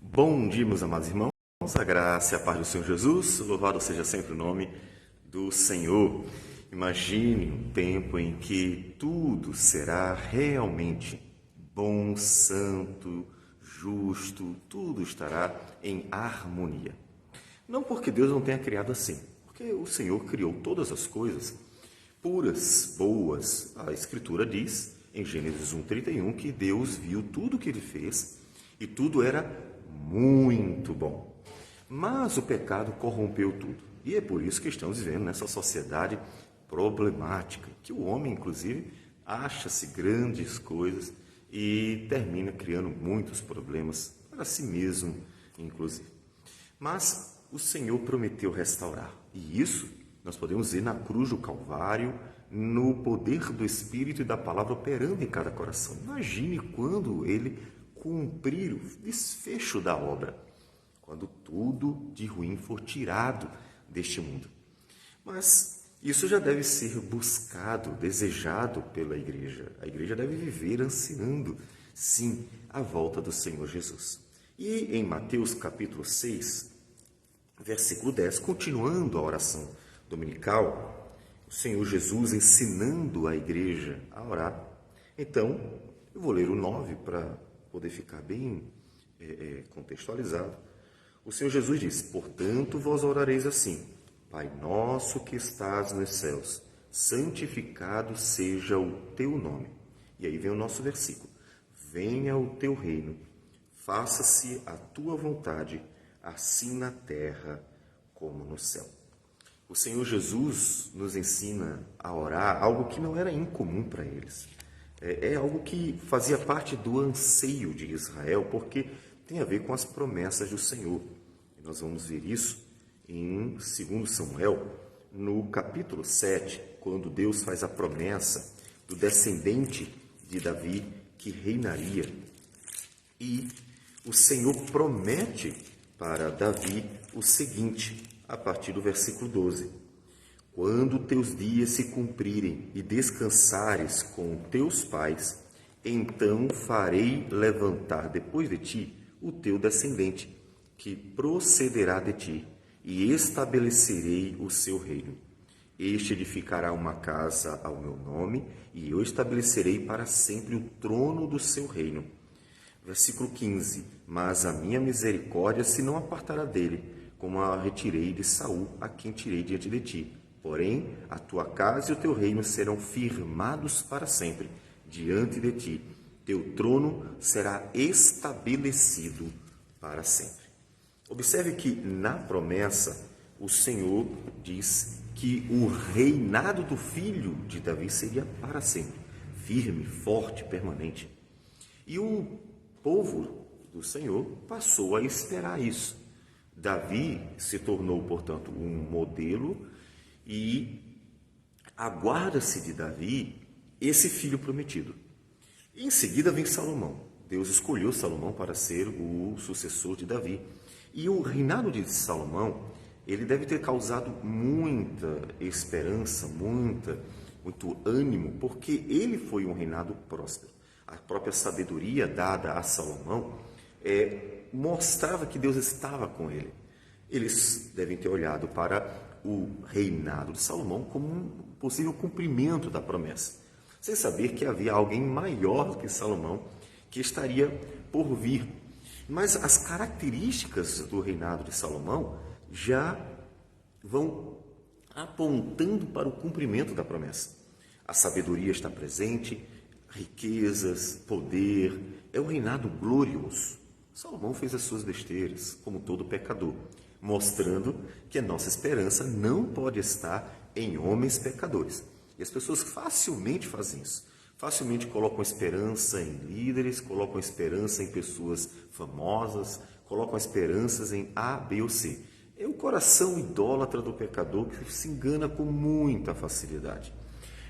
Bom dia, meus amados irmãos, a graça e a paz do Senhor Jesus, louvado seja sempre o nome do Senhor. Imagine um tempo em que tudo será realmente bom, santo, justo, tudo estará em harmonia. Não porque Deus não tenha criado assim, porque o Senhor criou todas as coisas puras, boas. A Escritura diz, em Gênesis 1:31, que Deus viu tudo o que ele fez e tudo era muito bom. Mas o pecado corrompeu tudo. E é por isso que estamos vivendo nessa sociedade problemática, que o homem, inclusive, acha-se grandes coisas e termina criando muitos problemas para si mesmo, inclusive. Mas o Senhor prometeu restaurar. E isso nós podemos ver na cruz do Calvário, no poder do Espírito e da palavra operando em cada coração. Imagine quando ele cumprir o desfecho da obra, quando tudo de ruim for tirado deste mundo. Mas isso já deve ser buscado, desejado pela igreja. A igreja deve viver ansiando, sim, a volta do Senhor Jesus. E em Mateus capítulo 6, versículo 10, continuando a oração dominical, o Senhor Jesus ensinando a igreja a orar. Então, eu vou ler o 9 para poder ficar bem contextualizado. O Senhor Jesus disse: portanto, vós orareis assim: Pai nosso que estás nos céus, santificado seja o teu nome. E aí vem o nosso versículo: venha o teu reino, faça-se a tua vontade, assim na terra como no céu. O Senhor Jesus nos ensina a orar algo que não era incomum para eles. É algo que fazia parte do anseio de Israel, porque tem a ver com as promessas do Senhor. E nós vamos ver isso em 2 Samuel, no capítulo 7, quando Deus faz a promessa do descendente de Davi que reinaria. E o Senhor promete para Davi o seguinte, a partir do versículo 12. Quando teus dias se cumprirem e descansares com teus pais, então farei levantar depois de ti o teu descendente, que procederá de ti, e estabelecerei o seu reino. Este edificará uma casa ao meu nome, e eu estabelecerei para sempre o trono do seu reino. Versículo 15. Mas a minha misericórdia se não apartará dele, como a retirei de Saul, a quem tirei diante de ti. Porém, a tua casa e o teu reino serão firmados para sempre diante de ti. Teu trono será estabelecido para sempre. Observe que na promessa o Senhor diz que o reinado do filho de Davi seria para sempre, firme, forte, permanente. E o povo do Senhor passou a esperar isso. Davi se tornou, portanto, um modelo e aguarda-se de Davi esse filho prometido. E em seguida vem Salomão. Deus escolheu Salomão para ser o sucessor de Davi. E o reinado de Salomão, ele deve ter causado muita esperança, muito ânimo, porque ele foi um reinado próspero. A própria sabedoria dada a Salomão mostrava que Deus estava com ele. Eles devem ter olhado para o reinado de Salomão como um possível cumprimento da promessa, sem saber que havia alguém maior do que Salomão que estaria por vir. Mas as características do reinado de Salomão já vão apontando para o cumprimento da promessa. A sabedoria está presente, riquezas, poder, é um reinado glorioso. Salomão fez as suas besteiras, como todo pecador, mostrando que a nossa esperança não pode estar em homens pecadores. E as pessoas facilmente fazem isso. Facilmente colocam esperança em líderes, colocam esperança em pessoas famosas, colocam esperanças em A, B ou C. É o coração idólatra do pecador que se engana com muita facilidade.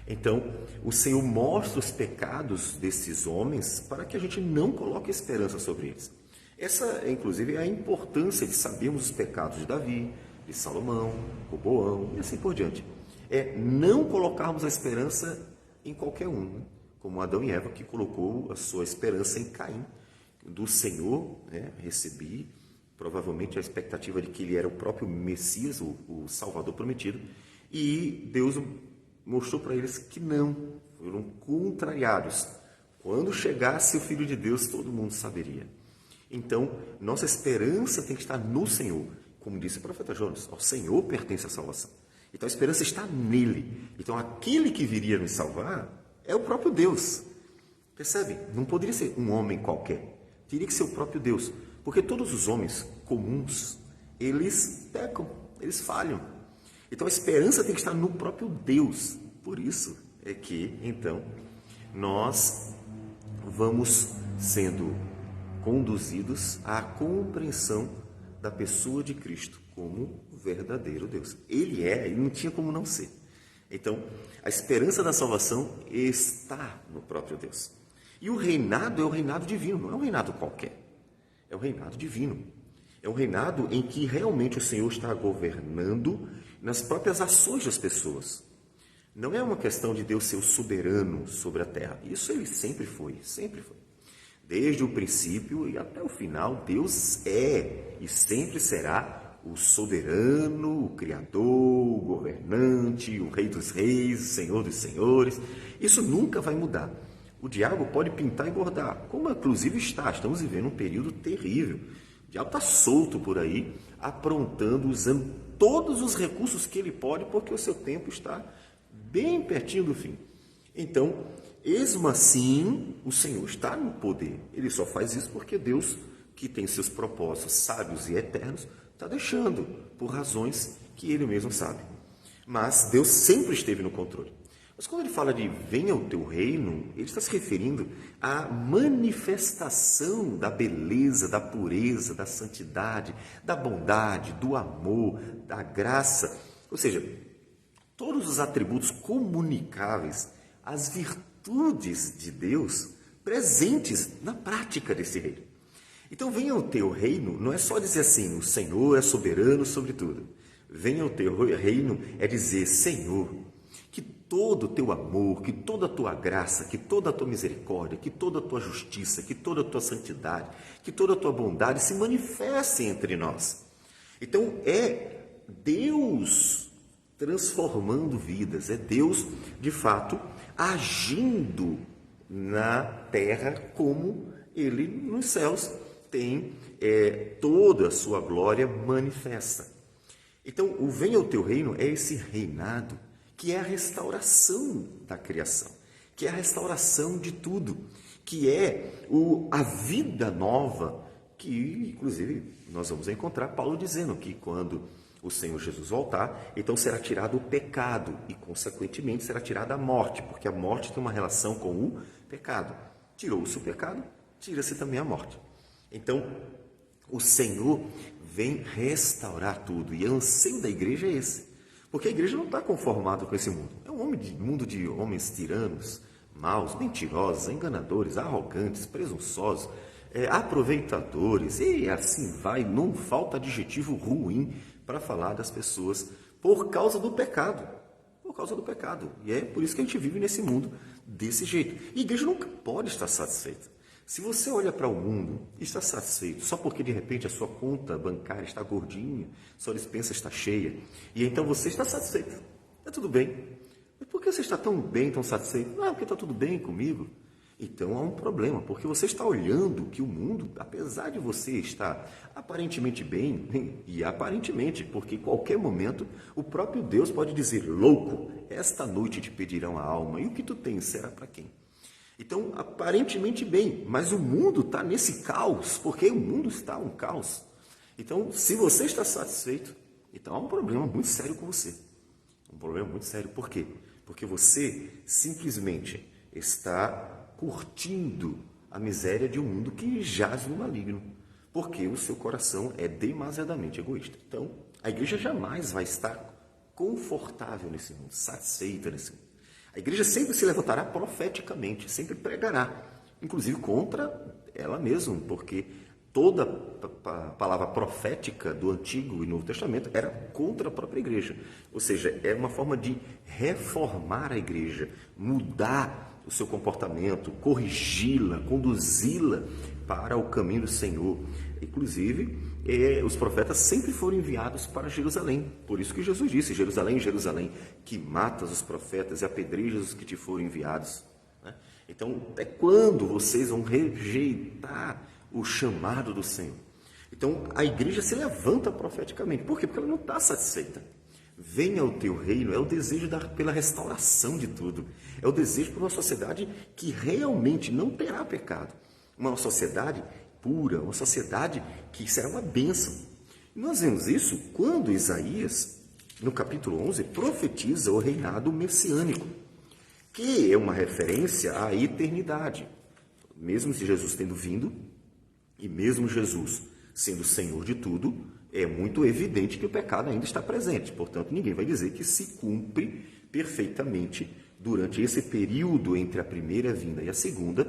Então, o Senhor mostra os pecados desses homens para que a gente não coloque esperança sobre eles. Essa, inclusive, é a importância de sabermos os pecados de Davi, de Salomão, Roboão e assim por diante. É não colocarmos a esperança em qualquer um, né? Como Adão e Eva, que colocou a sua esperança em Caim, do Senhor, né, recebi provavelmente a expectativa de que ele era o próprio Messias, o Salvador prometido, e Deus mostrou para eles que não, foram contrariados. Quando chegasse o Filho de Deus, todo mundo saberia. Então, nossa esperança tem que estar no Senhor. Como disse o profeta Jonas, ao Senhor pertence a salvação. Então, a esperança está nele. Então, aquele que viria nos salvar é o próprio Deus. Percebe? Não poderia ser um homem qualquer. Teria que ser o próprio Deus. Porque todos os homens comuns, eles pecam, eles falham. Então, a esperança tem que estar no próprio Deus. Por isso é que, então, nós vamos sendo conduzidos à compreensão da pessoa de Cristo como o verdadeiro Deus. Ele é, e não tinha como não ser. Então, a esperança da salvação está no próprio Deus. E o reinado é o reinado divino, não é um reinado qualquer. É o reinado divino. É um reinado em que realmente o Senhor está governando nas próprias ações das pessoas. Não é uma questão de Deus ser o soberano sobre a terra. Isso ele sempre foi, sempre foi. Desde o princípio e até o final, Deus é e sempre será o soberano, o criador, o governante, o rei dos reis, o senhor dos senhores. Isso nunca vai mudar. O diabo pode pintar e bordar, como inclusive estamos vivendo um período terrível. O diabo está solto por aí, aprontando, usando todos os recursos que ele pode, porque o seu tempo está bem pertinho do fim. Então, mesmo assim, o Senhor está no poder. Ele só faz isso porque Deus, que tem seus propósitos sábios e eternos, está deixando, por razões que ele mesmo sabe. Mas Deus sempre esteve no controle. Mas quando ele fala de venha o teu reino, ele está se referindo à manifestação da beleza, da pureza, da santidade, da bondade, do amor, da graça. Ou seja, todos os atributos comunicáveis, as virtudes de Deus presentes na prática desse reino. Então, venha o teu reino, não é só dizer assim, o Senhor é soberano sobre tudo. Venha o teu reino é dizer, Senhor, que todo o teu amor, que toda a tua graça, que toda a tua misericórdia, que toda a tua justiça, que toda a tua santidade, que toda a tua bondade se manifeste entre nós. Então, é Deus transformando vidas, é Deus, de fato, agindo na terra como Ele nos céus tem toda a sua glória manifesta. Então, o venha o teu reino é esse reinado que é a restauração da criação, que é a restauração de tudo, que é a vida nova, que inclusive nós vamos encontrar Paulo dizendo que quando o Senhor Jesus voltar, então será tirado o pecado e, consequentemente, será tirada a morte, porque a morte tem uma relação com o pecado. Tirou-se o pecado, tira-se também a morte. Então, o Senhor vem restaurar tudo, e o anseio da igreja é esse, porque a igreja não está conformada com esse mundo. É um mundo de homens tiranos, maus, mentirosos, enganadores, arrogantes, presunçosos, aproveitadores, e assim vai, não falta adjetivo ruim para falar das pessoas por causa do pecado. Por causa do pecado. E é por isso que a gente vive nesse mundo desse jeito. E a igreja nunca pode estar satisfeita. Se você olha para o mundo e está satisfeito só porque de repente a sua conta bancária está gordinha, sua despensa está cheia, e então você está satisfeito. É tudo bem. Mas por que você está tão bem, tão satisfeito? Não, porque está tudo bem comigo. Então há um problema, porque você está olhando que o mundo, apesar de você estar aparentemente bem, e aparentemente, porque em qualquer momento o próprio Deus pode dizer, louco, esta noite te pedirão a alma, e o que tu tens será para quem? Então, aparentemente bem, mas o mundo está nesse caos, porque o mundo está um caos. Então, se você está satisfeito, então há um problema muito sério com você. Um problema muito sério, por quê? Porque você simplesmente está curtindo a miséria de um mundo que jaz no maligno, porque o seu coração é demasiadamente egoísta. Então, a igreja jamais vai estar confortável nesse mundo, satisfeita nesse mundo. A igreja sempre se levantará profeticamente, sempre pregará, inclusive contra ela mesma, porque toda a palavra profética do Antigo e Novo Testamento era contra a própria igreja. Ou seja, é uma forma de reformar a igreja, mudar o seu comportamento, corrigi-la, conduzi-la para o caminho do Senhor. Inclusive, os profetas sempre foram enviados para Jerusalém. Por isso que Jesus disse: Jerusalém, Jerusalém, que matas os profetas e apedrejas os que te foram enviados. Né? Então, até quando vocês vão rejeitar o chamado do Senhor? Então, a igreja se levanta profeticamente. Por quê? Porque ela não está satisfeita. Venha o teu reino, é o desejo pela restauração de tudo. É o desejo por uma sociedade que realmente não terá pecado. Uma sociedade pura, uma sociedade que será uma bênção. E nós vemos isso quando Isaías, no capítulo 11, profetiza o reinado messiânico, que é uma referência à eternidade. Mesmo se Jesus tendo vindo, e mesmo Jesus sendo Senhor de tudo, é muito evidente que o pecado ainda está presente. Portanto, ninguém vai dizer que se cumpre perfeitamente durante esse período entre a primeira vinda e a segunda,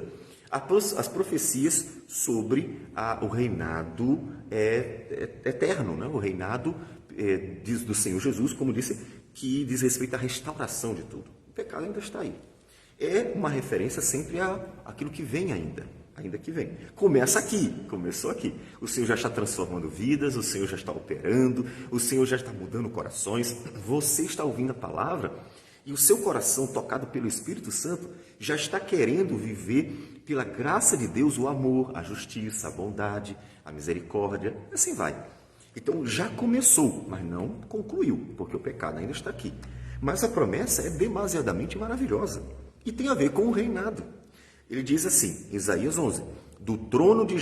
as profecias sobre o reinado eterno, né? O reinado do Senhor Jesus, como disse, que diz respeito à restauração de tudo. O pecado ainda está aí. É uma referência sempre àquilo que vem ainda que vem. Começou aqui. O Senhor já está transformando vidas, o Senhor já está operando, o Senhor já está mudando corações. Você está ouvindo a palavra e o seu coração, tocado pelo Espírito Santo, já está querendo viver, pela graça de Deus, o amor, a justiça, a bondade, a misericórdia, assim vai. Então, já começou, mas não concluiu, porque o pecado ainda está aqui. Mas a promessa é demasiadamente maravilhosa e tem a ver com o reinado. Ele diz assim, em Isaías 11, do tronco de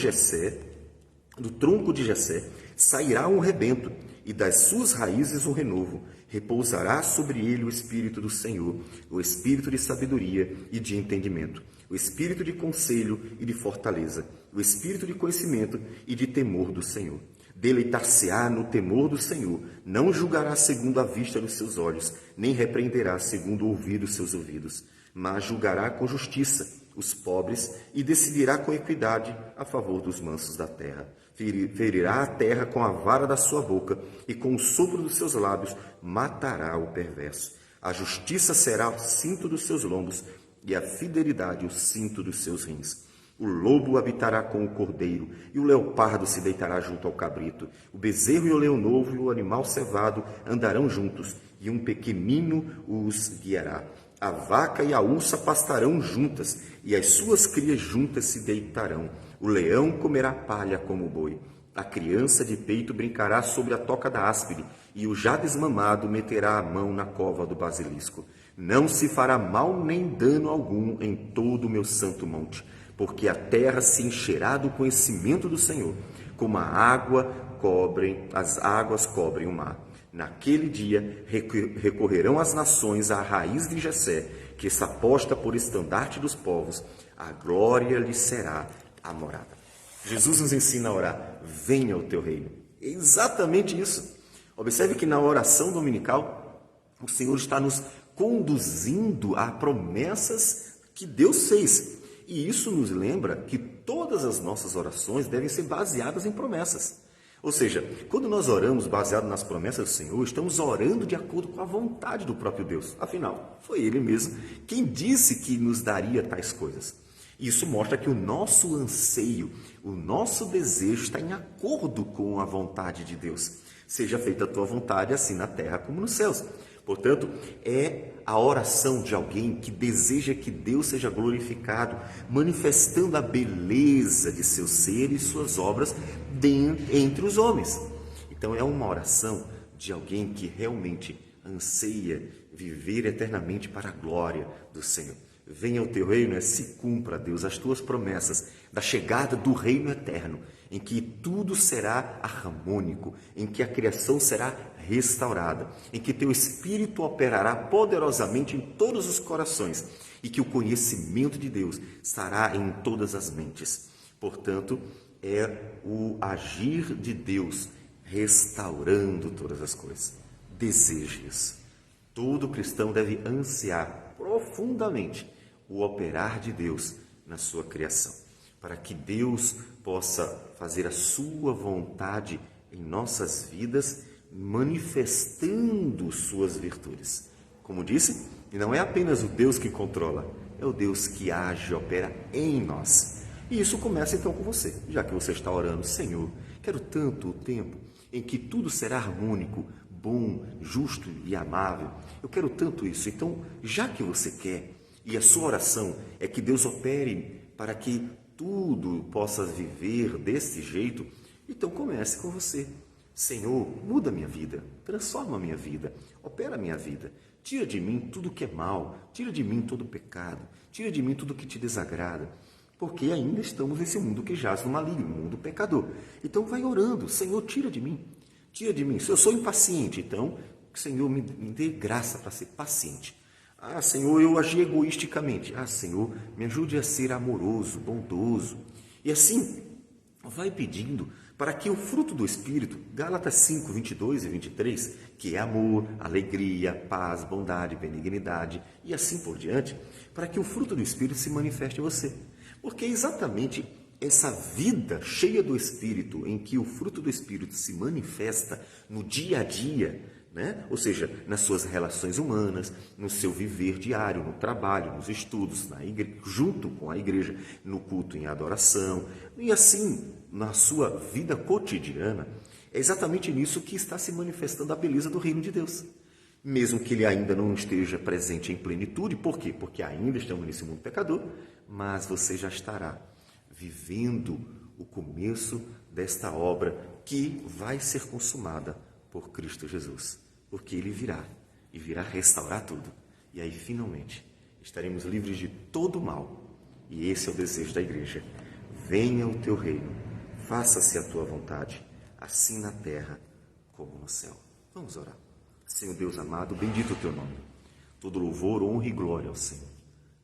Jessé sairá um rebento, e das suas raízes um renovo. Repousará sobre ele o Espírito do Senhor, o Espírito de sabedoria e de entendimento, o Espírito de conselho e de fortaleza, o Espírito de conhecimento e de temor do Senhor. Deleitar-se-á no temor do Senhor, não julgará segundo a vista dos seus olhos, nem repreenderá segundo o ouvir dos seus ouvidos, mas julgará com justiça os pobres e decidirá com equidade a favor dos mansos da terra. Ferirá a terra com a vara da sua boca e com o sopro dos seus lábios matará o perverso. A justiça será o cinto dos seus lombos e a fidelidade o cinto dos seus rins. O lobo habitará com o cordeiro e o leopardo se deitará junto ao cabrito. O bezerro e o leão novo e o animal cevado andarão juntos e um pequenino os guiará. A vaca e a ursa pastarão juntas, e as suas crias juntas se deitarão. O leão comerá palha como o boi. A criança de peito brincará sobre a toca da áspide, e o já desmamado meterá a mão na cova do basilisco. Não se fará mal nem dano algum em todo o meu santo monte, porque a terra se encherá do conhecimento do Senhor, como as águas cobrem o mar. Naquele dia recorrerão as nações à raiz de Jessé, que está posta por estandarte dos povos. A glória lhe será a morada. Jesus nos ensina a orar: venha o teu reino. É exatamente isso. Observe que na oração dominical, o Senhor está nos conduzindo a promessas que Deus fez. E isso nos lembra que todas as nossas orações devem ser baseadas em promessas. Ou seja, quando nós oramos baseado nas promessas do Senhor, estamos orando de acordo com a vontade do próprio Deus. Afinal, foi Ele mesmo quem disse que nos daria tais coisas. Isso mostra que o nosso anseio, o nosso desejo está em acordo com a vontade de Deus. Seja feita a tua vontade, assim na terra como nos céus. Portanto, é a oração de alguém que deseja que Deus seja glorificado, manifestando a beleza de seu ser e suas obras entre os homens. Então, é uma oração de alguém que realmente anseia viver eternamente para a glória do Senhor. Venha o teu reino, se cumpra, Deus, as tuas promessas da chegada do reino eterno, em que tudo será harmônico, em que a criação será restaurada, em que teu Espírito operará poderosamente em todos os corações e que o conhecimento de Deus estará em todas as mentes. Portanto, é o agir de Deus restaurando todas as coisas. Deseje isso. Todo cristão deve ansiar profundamente o operar de Deus na sua criação, para que Deus possa fazer a sua vontade em nossas vidas, manifestando suas virtudes. Como disse, não é apenas o Deus que controla, é o Deus que age e opera em nós. E isso começa então com você, já que você está orando, Senhor, quero tanto o tempo em que tudo será harmônico, bom, justo e amável. Eu quero tanto isso. Então, já que você quer, e a sua oração é que Deus opere para que tudo possa viver desse jeito, então comece com você. Senhor, muda a minha vida, transforma a minha vida, opera a minha vida. Tira de mim tudo que é mal, tira de mim todo pecado, tira de mim tudo que te desagrada, porque ainda estamos nesse mundo que jaz no maligno, no mundo pecador. Então vai orando, Senhor, tira de mim. Tira de mim. Se eu sou impaciente, então, Senhor, me dê graça para ser paciente. Ah, Senhor, eu agi egoisticamente. Ah, Senhor, me ajude a ser amoroso, bondoso. E assim, vai pedindo para que o fruto do Espírito, Gálatas 5, 22 e 23, que é amor, alegria, paz, bondade, benignidade e assim por diante, para que o fruto do Espírito se manifeste em você. Porque é exatamente essa vida cheia do Espírito, em que o fruto do Espírito se manifesta no dia a dia, né? Ou seja, nas suas relações humanas, no seu viver diário, no trabalho, nos estudos, na igreja, junto com a igreja, no culto em adoração, e assim, na sua vida cotidiana, é exatamente nisso que está se manifestando a beleza do reino de Deus. Mesmo que ele ainda não esteja presente em plenitude, por quê? Porque ainda estamos nesse mundo pecador, mas você já estará vivendo o começo desta obra que vai ser consumada por Cristo Jesus, porque Ele virá e virá restaurar tudo. E aí, finalmente, estaremos livres de todo o mal. E esse é o desejo da igreja. Venha o teu reino, faça-se a tua vontade, assim na terra como no céu. Vamos orar. Senhor Deus amado, bendito o teu nome. Todo louvor, honra e glória ao Senhor.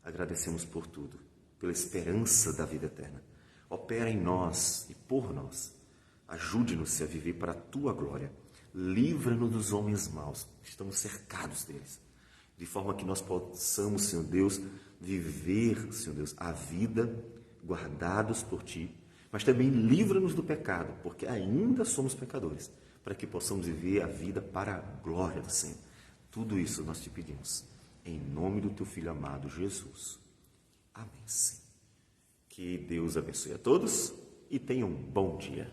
Agradecemos por tudo, pela esperança da vida eterna. Opera em nós e por nós. Ajude-nos a viver para a tua glória. Livra-nos dos homens maus. Estamos cercados deles. De forma que nós possamos, Senhor Deus, viver, Senhor Deus, a vida guardados por ti. Mas também livra-nos do pecado, porque ainda somos pecadores. Para que possamos viver a vida para a glória do Senhor. Tudo isso nós te pedimos. Em nome do teu Filho amado, Jesus. Amém. Sim. Que Deus abençoe a todos e tenham um bom dia.